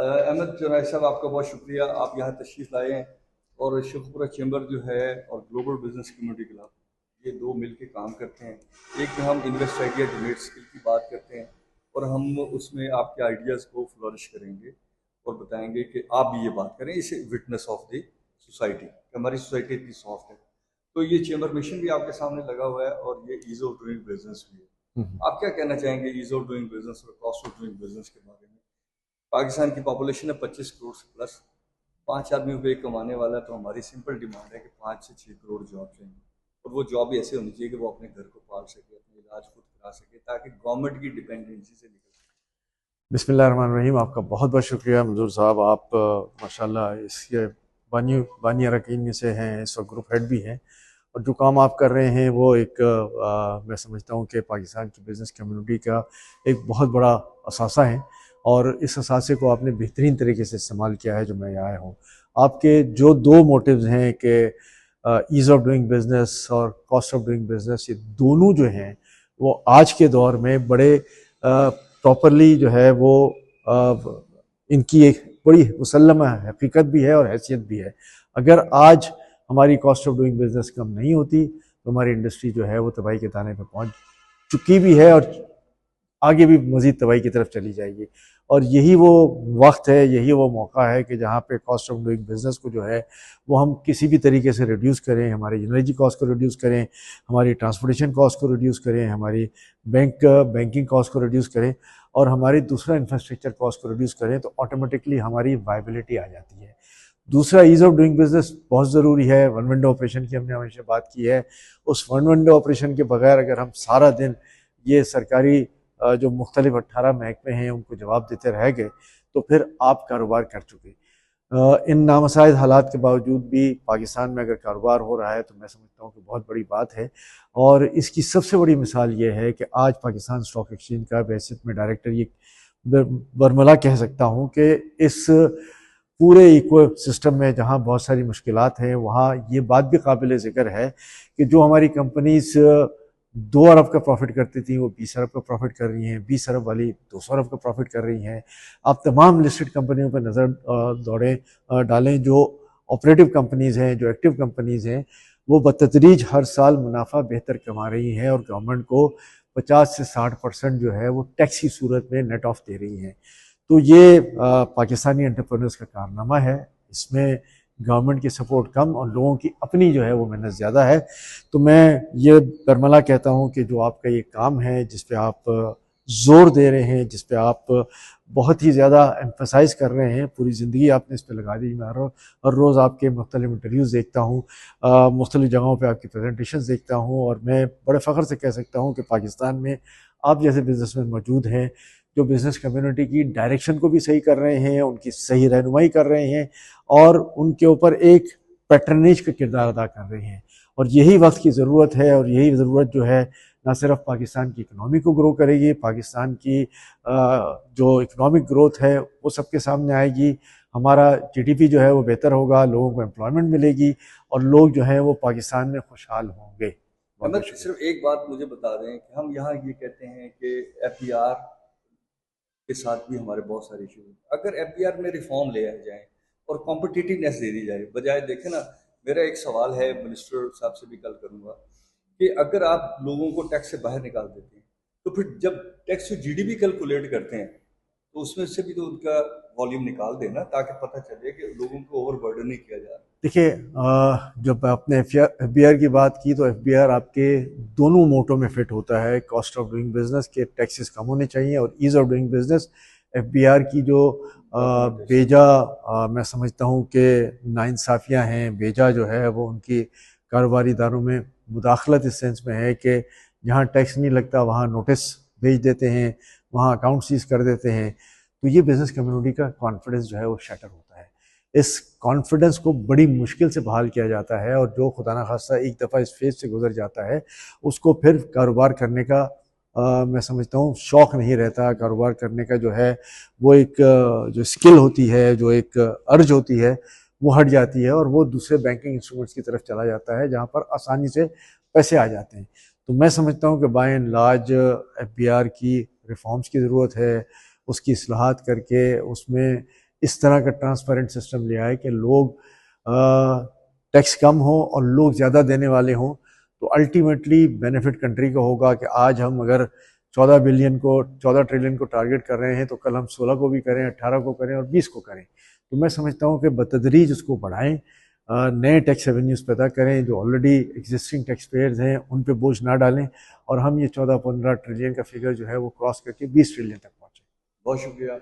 अहमद जुनैद साहब, आपका बहुत शुक्रिया, आप यहाँ तशरीफ़ लाए हैं। और शेखपुरा चैम्बर जो है और ग्लोबल बिजनेस कम्युनिटी क्लब, ये दो मिल के काम करते हैं। एक में हम इन्वेस्ट आइडिया जनरेट स्किल की बात करते हैं और हम उसमें आपके आइडियाज़ को फ्लोरिश करेंगे और बताएंगे कि आप भी ये बात करें। इसे विटनेस ऑफ द सोसाइटी, हमारी सोसाइटी इतनी सॉफ्ट है। तो ये चैम्बर मिशन भी आपके सामने लगा हुआ है और ये ईज़ ऑफ डूइंग बिजनेस भी है। आप क्या कहना चाहेंगे ईज़ ऑफ डूइंग बिजनेस और कॉस्ट ऑफ डूइंग बिजनेस के बारे में? पाकिस्तान की पॉपुलेशन है 25 करोड़ से प्लस, 5 आदमियों को एक कमाने वाला है। तो हमारी सिंपल डिमांड है कि 5 से 6 करोड़ जॉब चाहिए और वो जॉब भी ऐसे होनी चाहिए कि वो अपने घर को पाल सके, अपने इलाज खुद करा सके, ताकि गवर्नमेंट की डिपेंडेंसी से निकल सके। बिस्मिल्लाहिर्रहमानिर्रहीम। आपका बहुत बहुत शुक्रिया मंजूर साहब। आप माशाल्लाह इसके बानी अरकान में से हैं, इस वक्त ग्रुप हेड भी हैं, और जो काम आप कर रहे हैं वो एक मैं समझता हूँ कि पाकिस्तान की बिज़नेस कम्युनिटी का एक बहुत बड़ा असासा है, और इस असासे को आपने बेहतरीन तरीके से इस्तेमाल किया है जो मैं आया हूँ। आपके जो दो मोटिव्स हैं कि ईज़ ऑफ डूइंग बिज़नेस और कॉस्ट ऑफ डूइंग बिज़नेस, ये दोनों जो हैं वो आज के दौर में बड़े प्रॉपरली जो है वो इनकी एक बड़ी मुसल्लमा हकीकत भी है और हैसियत भी है। अगर आज हमारी कॉस्ट ऑफ डूइंग बिज़नेस कम नहीं होती तो हमारी इंडस्ट्री जो है वो तबाही के दाने पे पहुंच चुकी भी है और आगे भी मज़ीद तबाही की तरफ चली जाएगी। और यही वो वक्त है, यही वो मौका है कि जहाँ पे कॉस्ट ऑफ डूइंग बिज़नेस को जो है वो हम किसी भी तरीके से रिड्यूस करें, हमारी एनर्जी कॉस्ट को रिड्यूस करें, हमारी ट्रांसपोर्टेशन कॉस्ट को रिड्यूस करें, हमारी बैंकिंग कॉस्ट को रिड्यूस करें, और हमारी दूसरा इंफ्रास्ट्रक्चर कॉस्ट को रिड्यूस करें, तो ऑटोमेटिकली हमारी वायबिलिटी आ जाती है। दूसरा, ईज़ ऑफ डूइंग बिज़नेस बहुत ज़रूरी है। वन विंडो ऑपरेशन की हमने हमेशा बात की है। उस वन विंडो ऑपरेशन के बगैर अगर हम सारा दिन ये सरकारी जो मुख्तलिफ 18 महकमे हैं उनको जवाब देते रह गए तो फिर आप कारोबार कर चुके। इन नामसाइद हालात के बावजूद भी पाकिस्तान में अगर कारोबार हो रहा है तो मैं समझता हूँ कि बहुत बड़ी बात है। और इसकी सबसे बड़ी मिसाल ये है कि आज पाकिस्तान स्टॉक एक्सचेंज का हैसियत में डायरेक्टर ये बरमला कह सकता हूँ कि इस पूरे इको सिस्टम में जहाँ बहुत सारी मुश्किलात हैं वहाँ ये बात भी काबिल ज़िक्र है कि जो हमारी कंपनीज 2 अरब का प्रॉफिट करती थी वो 20 अरब का प्रॉफिट कर रही हैं, 20 अरब वाली 200 अरब का प्रॉफिट कर रही हैं। आप तमाम लिस्टेड कंपनियों पर नज़र डालें, जो ऑपरेटिव कंपनीज़ हैं, जो एक्टिव कंपनीज़ हैं, वो बतदरीज हर साल मुनाफा बेहतर कमा रही हैं और गवर्नमेंट को 50 से 60% जो है वो टैक्स की सूरत में नेट ऑफ दे रही हैं। तो ये पाकिस्तानी एंटरप्रेन्योर्स का कारनामा है। इसमें गवर्नमेंट की सपोर्ट कम और लोगों की अपनी जो है वो मेहनत ज़्यादा है। तो मैं ये बरमला कहता हूँ कि जो आपका ये काम है, जिस पे आप ज़ोर दे रहे हैं, जिस पे आप बहुत ही ज़्यादा एम्फसाइज़ कर रहे हैं, पूरी ज़िंदगी आपने इस पे लगा दी। मैं हर रोज़ आपके मुख्तलिफ इंटरव्यूज़ देखता हूँ, मुख्तलिफ जगहों पे आपकी प्रेजेंटेशंस देखता हूँ, और मैं बड़े फ़ख्र से कह सकता हूँ कि पाकिस्तान में आप जैसे बिजनेसमैन मौजूद हैं जो बिज़नेस कम्युनिटी की डायरेक्शन को भी सही कर रहे हैं, उनकी सही रहनुमाई कर रहे हैं और उनके ऊपर एक पैटर्नेज का किरदार अदा कर रहे हैं। और यही वक्त की ज़रूरत है, और यही ज़रूरत जो है ना सिर्फ पाकिस्तान की इकनॉमी को ग्रो करेगी, पाकिस्तान की जो इकनॉमिक ग्रोथ है वो सबके सामने आएगी, हमारा जीडीपी जो है वो बेहतर होगा, लोगों को एम्प्लॉयमेंट मिलेगी और लोग जो हैं वो पाकिस्तान में खुशहाल होंगे। अहमद, सिर्फ एक बात मुझे बता दें कि हम यहाँ ये कहते हैं कि एफबीआर के साथ भी हमारे बहुत सारे इशू हैं। अगर एफबीआर में रिफॉर्म ले आए जाए और कॉम्पिटिटिवनेस दे दी जाए, बजाय देखें ना, मेरा एक सवाल है, मिनिस्टर साहब से भी कल करूँगा, कि अगर आप लोगों को टैक्स से बाहर निकाल देते हैं तो फिर जब टैक्स से जीडीपी कैलकुलेट करते हैं तो उसमें से भी तो उनका वॉल्यूम निकाल देना, ताकि पता चले कि लोगों को ओवरबर्डन नहीं किया जा रहा। देखिए, जब आपने एफबीआर की बात की तो एफबीआर आपके दोनों मोटों में फिट होता है। कॉस्ट ऑफ डूइंग बिजनेस के टैक्सेस कम होने चाहिए और ease of doing business. FBR की जो बेजा मैं समझता हूँ कि नाइंसाफ़ियाँ हैं, बेजा जो है वो उनकी कारोबारी इदारों में मुदाखलत इस सेंस में है कि जहाँ टैक्स नहीं लगता वहाँ नोटिस भेज देते हैं, वहाँ अकाउंट सीज कर देते हैं। तो ये बिज़नेस कम्युनिटी का कॉन्फिडेंस जो है वो शटर होता है। इस कॉन्फिडेंस को बड़ी मुश्किल से बहाल किया जाता है, और जो खुदा न खास्ता एक दफ़ा इस फेज से गुजर जाता है उसको फिर कारोबार करने का मैं समझता हूँ शौक़ नहीं रहता। कारोबार करने का जो है वो एक जो स्किल होती है, जो एक अर्ज होती है, वो हट जाती है और वो दूसरे बैंकिंग इंस्ट्रूमेंट्स की तरफ चला जाता है जहाँ पर आसानी से पैसे आ जाते हैं। तो मैं समझता हूँ कि बाय एंड लार्ज एफबीआर की रिफॉर्म्स की ज़रूरत है, उसकी इस्लाहात करके उसमें इस तरह का ट्रांसपेरेंट सिस्टम ले आए कि लोग टैक्स कम हो और लोग ज़्यादा देने वाले हों, तो अल्टीमेटली बेनिफिट कंट्री को होगा कि आज हम अगर 14 ट्रिलियन को टारगेट कर रहे हैं तो कल हम 16 को भी करें, 18 को करें और 20 को करें। तो मैं समझता हूँ कि बतदरीज उसको बढ़ाएं, नए टैक्स रेवेन्यूज़ पैदा करें, जो ऑलरेडी एग्जिस्टिंग टैक्स पेयर्स हैं उन पे बोझ ना डालें, और हम ये 14-15 ट्रिलियन का फिगर जो है वो क्रॉस करके 20 ट्रिलियन तक पहुँचें। बहुत शुक्रिया।